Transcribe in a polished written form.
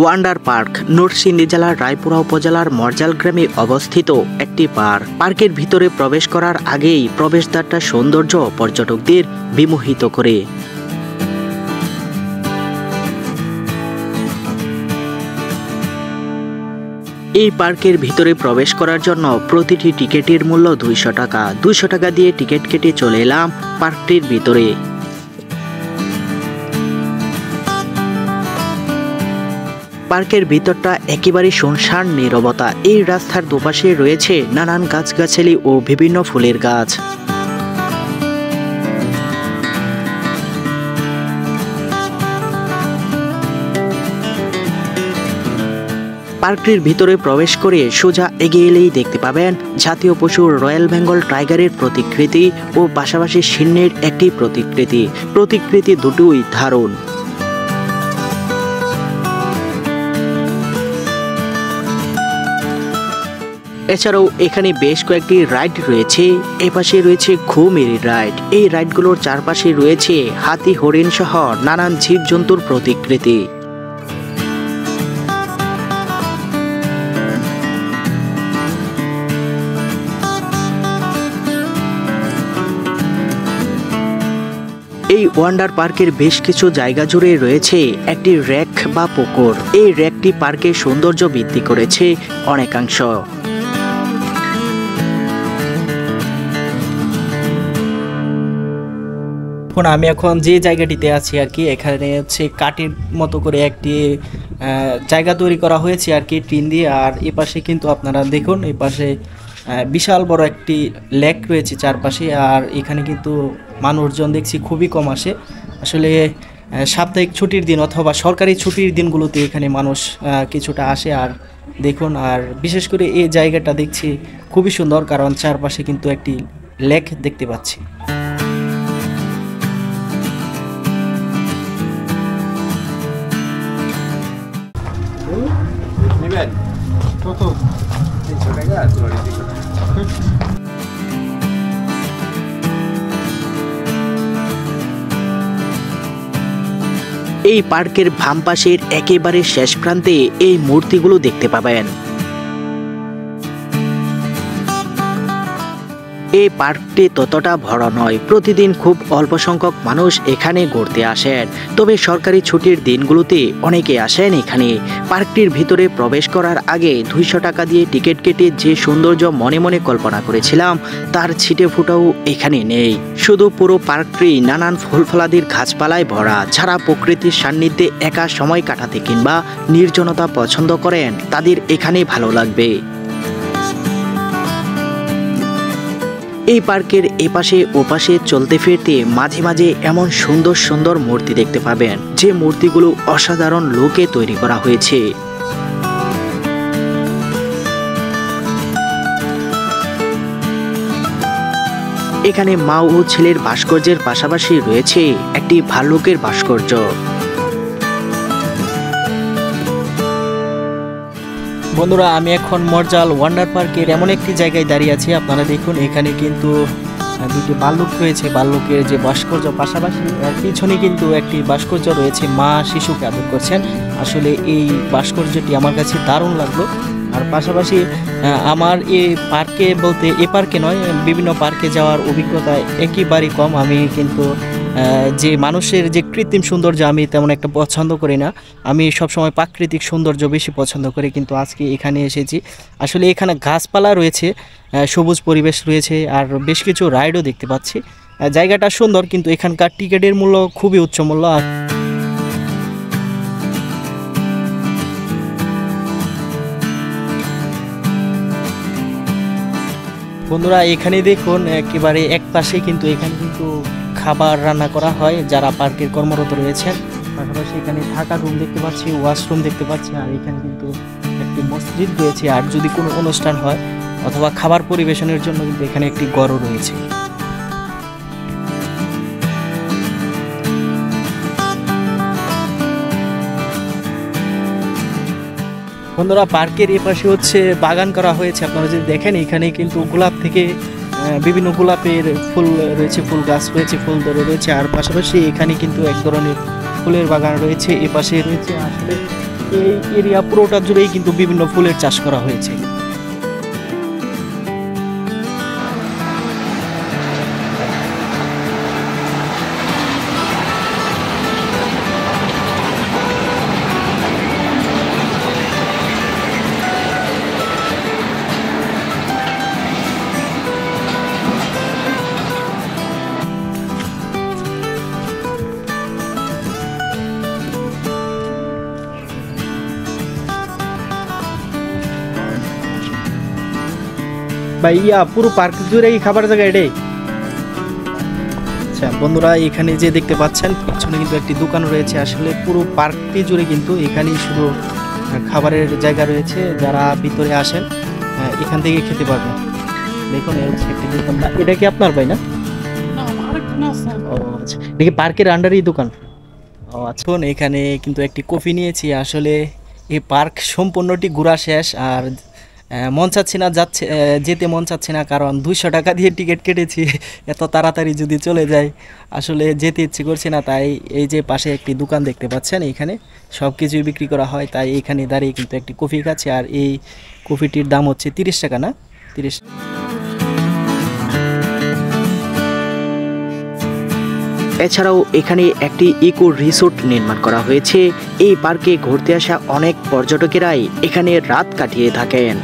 Wonder park Narsingdi জেলার রায়পুরা উপজেলার মরজাল গ্রামে অবস্থিত একটি পার্ক। পার্কের ভিতরে প্রবেশ করার আগেই প্রবেশদ্বারটা সৌন্দর্য পর্যটকদের বিমোহিত করে। এই পার্কের ভিতরে প্রবেশ করার জন্য প্রতিটি টিকিটের মূল্য 200 টাকা। 200 টাকা দিয়ে টিকিট কেটে চলে এলাম পার্কটির ভিতরে। পার্কের ভিতরটা একেবারে শুনশান নীরবতা। এই রাস্তার দুপাশে রয়েছে নানান গাছগাছালি ও বিভিন্ন ফুলের গাছ। পার্কটির ভিতরে প্রবেশ করে সোজা এগিয়ে এলেই দেখতে পাবেন জাতীয় পশু রয়্যাল বেঙ্গল টাইগারের প্রতিকৃতি ও পাশাপাশি সিংহের একটি প্রতিকৃতি দুটোই দারুণ। এছাড়াও এখানে বেশ কয়েকটি রাইড রয়েছে। এপাশে রয়েছে ঘুমেরি রাইড। এই রাইডগুলোর চারপাশে রয়েছে হাতি, হরিণ সহ নানান জীবজন্তুর প্রতিকৃতি। এই ওয়ান্ডার পার্কের বেশ কিছু জায়গা জুড়ে রয়েছে একটি র্যাক বা পুকুর। এই র্যাকটি পার্কের সৌন্দর্য বৃদ্ধি করেছে অনেকাংশ। আমি এখন যে জায়গাটিতে আছি আর কি, এখানে হচ্ছে কাঠের মতো করে একটি জায়গা তৈরি করা হয়েছে আর কি টিন দিয়ে। আর এপাশে কিন্তু আপনারা দেখুন, এপাশে বিশাল বড় একটি লেক রয়েছে চারপাশে। আর এখানে কিন্তু মানুষজন দেখছি খুবই কম আসে। আসলে সাপ্তাহিক ছুটির দিন অথবা সরকারি ছুটির দিনগুলোতে এখানে মানুষ কিছুটা আসে। আর দেখুন, আর বিশেষ করে এই জায়গাটা দেখছি খুবই সুন্দর, কারণ চারপাশে কিন্তু একটি লেক দেখতে পাচ্ছি। এই পার্কের বাম পাশের একেবারে শেষ প্রান্তে এই মূর্তিগুলো দেখতে পাবেন। এই পার্কটি ততটা বড় নয়, প্রতিদিন খুব অল্প সংখ্যক মানুষ এখানে ঘুরতে আসেন। তবে সরকারি ছুটির দিনগুলোতে অনেকে আসেন এখানে। পার্কটির ভিতরে প্রবেশ করার আগে 200 টাকা দিয়ে টিকিট কেটে যে সৌন্দর্য মনে মনে কল্পনা করেছিলাম তার ছিটে ফুটাও এখানে নেই। শুধু পুরো পার্কটি নানান ফুল ফলাদির গাছপালায় ভরা। যারা প্রকৃতির সান্নিধ্যে একা সময় কাটাতে কিংবা নির্জনতা পছন্দ করেন তাদের এখানে ভালো লাগবে। এই পার্কের এপাশে ওপাশে চলতে ফিরতে মাঝে মাঝে এমন সুন্দর সুন্দর মূর্তি দেখতে পাবেন, যে মূর্তিগুলো অসাধারণ লোকে তৈরি করা হয়েছে। এখানে মা ও ছেলের ভাস্কর্যের পাশাপাশি রয়েছে একটি ভাল্লুকের ভাস্কর্য। বন্ধুরা, আমি এখন মরজাল ওয়ান্ডার পার্কের এমন একটি জায়গায় দাঁড়িয়ে আছি। আপনারা দেখুন, এখানে কিন্তু দুটি ভাল্লুক রয়েছে। ভাল্লুকের যে ভাস্কর্য, পাশাপাশি পিছনে কিন্তু একটি ভাস্কর্য রয়েছে, মা শিশুকে আদর করছেন। আসলে এই ভাস্কর্যটি আমার কাছে দারুণ লাগলো। আর পাশাপাশি আমার এই পার্কে বলতে এ পার্কে নয়, বিভিন্ন পার্কে যাওয়ার অভিজ্ঞতা একেবারেই কম। আমি কিন্তু যে মানুষের যে কৃত্রিম সৌন্দর্য আমি তেমন একটা পছন্দ করি না। আমি সবসময় প্রাকৃতিক সৌন্দর্য বেশি পছন্দ করি। কিন্তু আজকে এখানে এসেছি, আসলে এখানে গাছপালা রয়েছে, সবুজ পরিবেশ রয়েছে, আর বেশ কিছু রাইডও দেখতে পাচ্ছি। জায়গাটা সুন্দর, কিন্তু এখানকার টিকিটের মূল্য খুবই উচ্চ মূল্য। বন্ধুরা, এখানে দেখুন একেবারে এক পাশে কিন্তু এখানে কিন্তু খাবার রান্না করা হয় যারা পার্কের কর্মরত রয়েছেন। পাশাপাশি এখানে থাকার রুম দেখতে পাচ্ছি, ওয়াশরুম দেখতে পাচ্ছি। আর এখানে কিন্তু একটি মসজিদ রয়েছে। আর যদি কোনো অনুষ্ঠান হয় অথবা খাবার পরিবেশনের জন্য কিন্তু এখানে একটি ঘরও রয়েছে। বন্ধুরা, পার্কের এপাশে হচ্ছে বাগান করা হয়েছে। আপনারা যদি দেখেন, এখানে কিন্তু গোলাপ থেকে বিভিন্ন গোলাপের ফুল রয়েছে, ফুল গাছ রয়েছে, ফুল ধরে রয়েছে। আর পাশাপাশি এখানে কিন্তু এক ধরনের ফুলের বাগান রয়েছে। এপাশে রয়েছে আসলে এই এরিয়া পুরোটা জুড়েই কিন্তু বিভিন্ন ফুলের চাষ করা হয়েছে। ভাইয়া পুরো পার্ক জুড়ে কি খাবার জায়গা এটাই? আচ্ছা বন্ধুরা, এখানে যে দেখতে পাচ্ছেন পিছনে কিন্তু একটি দোকান রয়েছে। আসলে পুরো পার্কটি জুড়ে কিন্তু এখানেই শুধু খাবারের জায়গা রয়েছে। যারা ভিতরে আসেন এখান থেকে খেতে পারবেন। দেখুন এই হচ্ছে একটি দোকান। এটা কি আপনার ভাই না? ও আচ্ছা, এটা কি পার্কের আন্ডারেই দোকান? ও আচ্ছা, এখানে কিন্তু একটি কফি নিয়েছি। আসলে এই পার্ক সম্পূর্ণটি ঘোরা শেষ, আর মন চাচ্ছে না, যেতে মন চাচ্ছে না, কারণ 200 টাকা দিয়ে টিকিট কেটেছি। এত তাড়াতাড়ি যদি চলে যায় আসলে যেতে ইচ্ছে করছে না। তাই এই যে পাশে একটি দোকান দেখতে পাচ্ছেন, এখানে সব কিছুই বিক্রি করা হয়। তাই এখানে দাঁড়িয়ে কিন্তু একটি কফি খাচ্ছি, আর এই কফিটির দাম হচ্ছে 30 টাকা, না 30। এছাড়াও এখানে একটি ইকো রিসোর্ট নির্মাণ করা হয়েছে। এই পার্কে ঘুরতে আসা অনেক পর্যটকেরাই এখানে রাত কাটিয়ে থাকেন।